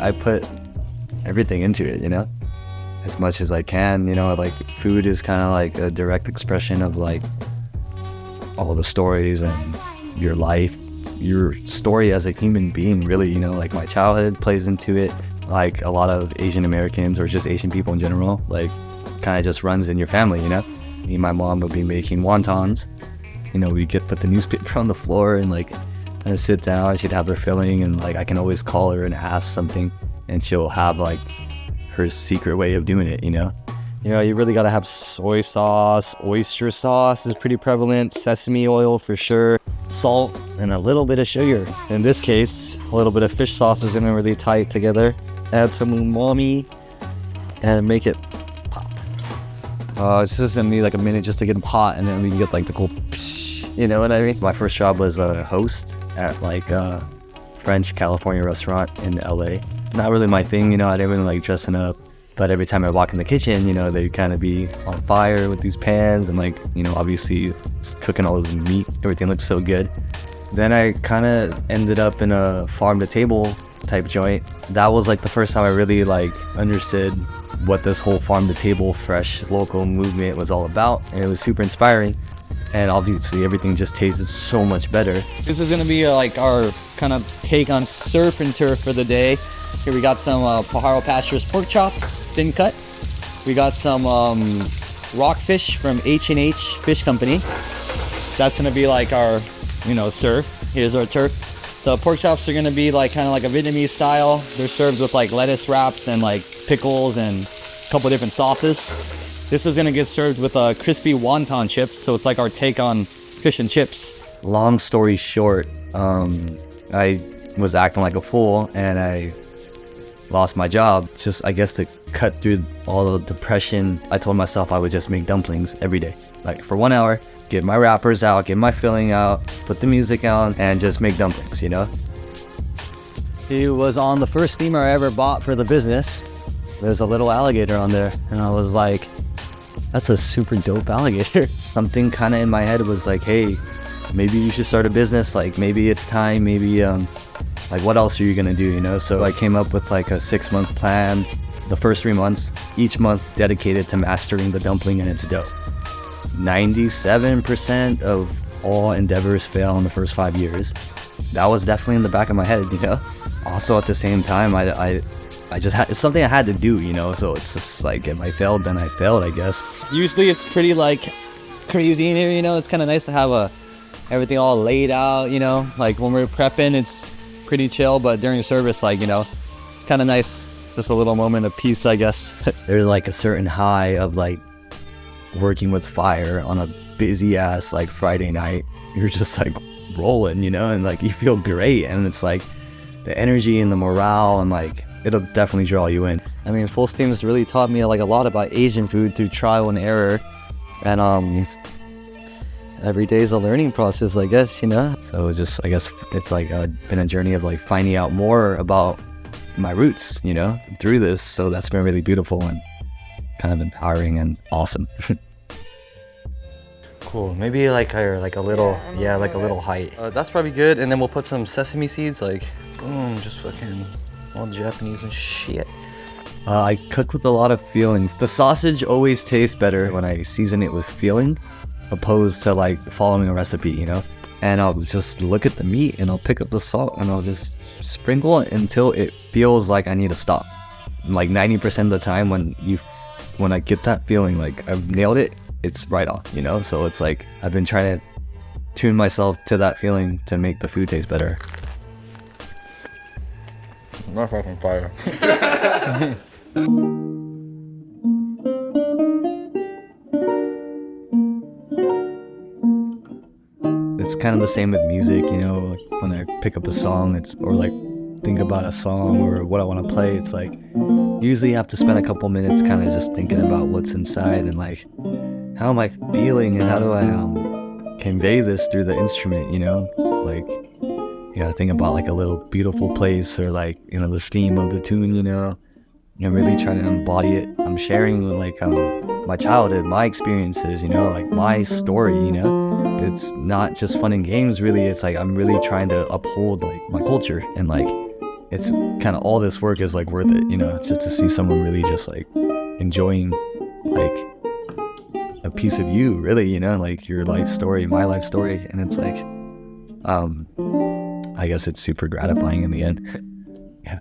I put everything into it, you know, as much as I can. You know, like food is kind of like a direct expression of like all the stories and your life, your story as a human being, really. You know, like my childhood plays into it, like a lot of Asian Americans or just Asian people in general, like kind of just runs in your family, you know. Me and my mom would be making wontons. You know, we could put the newspaper on the floor and like kind of sit down. She'd have her filling, and like I can always call her and ask something, and she'll have like her secret way of doing it, you know. You know, you really gotta have soy sauce. Oyster sauce is pretty prevalent. Sesame oil for sure. Salt and a little bit of sugar. In this case, a little bit of fish sauce is gonna really tie it together. Add some umami and make it pop. It's just gonna need like a minute just to get them hot, and then we can get like the cool psh, you know what I mean? My first job was a host at like a French California restaurant in LA. Not really my thing, you know, I didn't really like dressing up. But every time I walk in the kitchen, you know, they'd kind of be on fire with these pans and like, you know, obviously cooking all this meat. Everything looked so good. Then I kind of ended up in a farm to table type joint. That was like the first time I really like understood what this whole farm to table fresh local movement was all about. And it was super inspiring. And obviously everything just tasted so much better. This is gonna be like our kind of take on surf and turf for the day. Here we got some Pajaro Pastures pork chops, thin cut. We got some rockfish from H&H Fish Company. That's gonna be like our, you know, surf. Here's our turf. The pork chops are gonna be like kind of like a Vietnamese style. They're served with like lettuce wraps and like pickles and a couple different sauces. This is gonna get served with crispy wonton chips, so it's like our take on fish and chips. Long story short, I was acting like a fool and I lost my job. Just, I guess, to cut through all the depression, I told myself I would just make dumplings every day. Like for 1 hour, get my wrappers out, get my filling out, put the music on, and just make dumplings, you know? He was on the first steamer I ever bought for the business. There's a little alligator on there, and I was like, that's a super dope alligator. Something kind of in my head was like, hey, maybe you should start a business. Like maybe it's time, maybe like what else are you gonna do, you know? So I came up with like a 6-month plan. The first 3 months, each month dedicated to mastering the dumpling and its dough. 97% of all endeavors fail in the first 5 years. That was definitely in the back of my head, you know? Also at the same time, I just had, it's something I had to do, you know? So it's just like, if I failed, then I failed, I guess. Usually it's pretty like crazy in here, you know? It's kind of nice to have everything all laid out, you know? Like when we're prepping, it's pretty chill, but during service, like, you know, it's kind of nice. Just a little moment of peace, I guess. There's like a certain high of like working with fire on a busy ass like Friday night. You're just like rolling, you know, and like you feel great, and it's like the energy and the morale, and like it'll definitely draw you in. I mean, Full Steam has really taught me like a lot about Asian food through trial and error, and every day is a learning process, I guess, you know. So it's just, I guess it's like been a journey of like finding out more about my roots, you know, through this. So that's been really beautiful and kind of empowering and awesome. Cool. Maybe like a little, yeah, like a little height. That's probably good. And then we'll put some sesame seeds, like boom, just fucking all Japanese and shit. I cook with a lot of feeling. The sausage always tastes better when I season it with feeling, opposed to like following a recipe, you know. And I'll just look at the meat and I'll pick up the salt and I'll just sprinkle it until it feels like I need to stop. Like 90% of the time when I get that feeling like I've nailed it, it's right on, you know? So it's like I've been trying to tune myself to that feeling to make the food taste better. My fucking fire. It's kind of the same with music, you know, like when I pick up a song, or like think about a song or what I want to play, it's like usually you have to spend a couple minutes kind of just thinking about what's inside and like how am I feeling and how do I convey this through the instrument, you know? Like you gotta think about like a little beautiful place or like, you know, the theme of the tune, you know, and really trying to embody it. I'm sharing like my childhood, my experiences, you know, like my story, you know. It's not just fun and games, really. It's like I'm really trying to uphold like my culture and like it's kind of all this work is like worth it, you know, just to see someone really just like enjoying like a piece of you, really, you know, like your life story, my life story. And it's like, I guess it's super gratifying in the end. Yeah.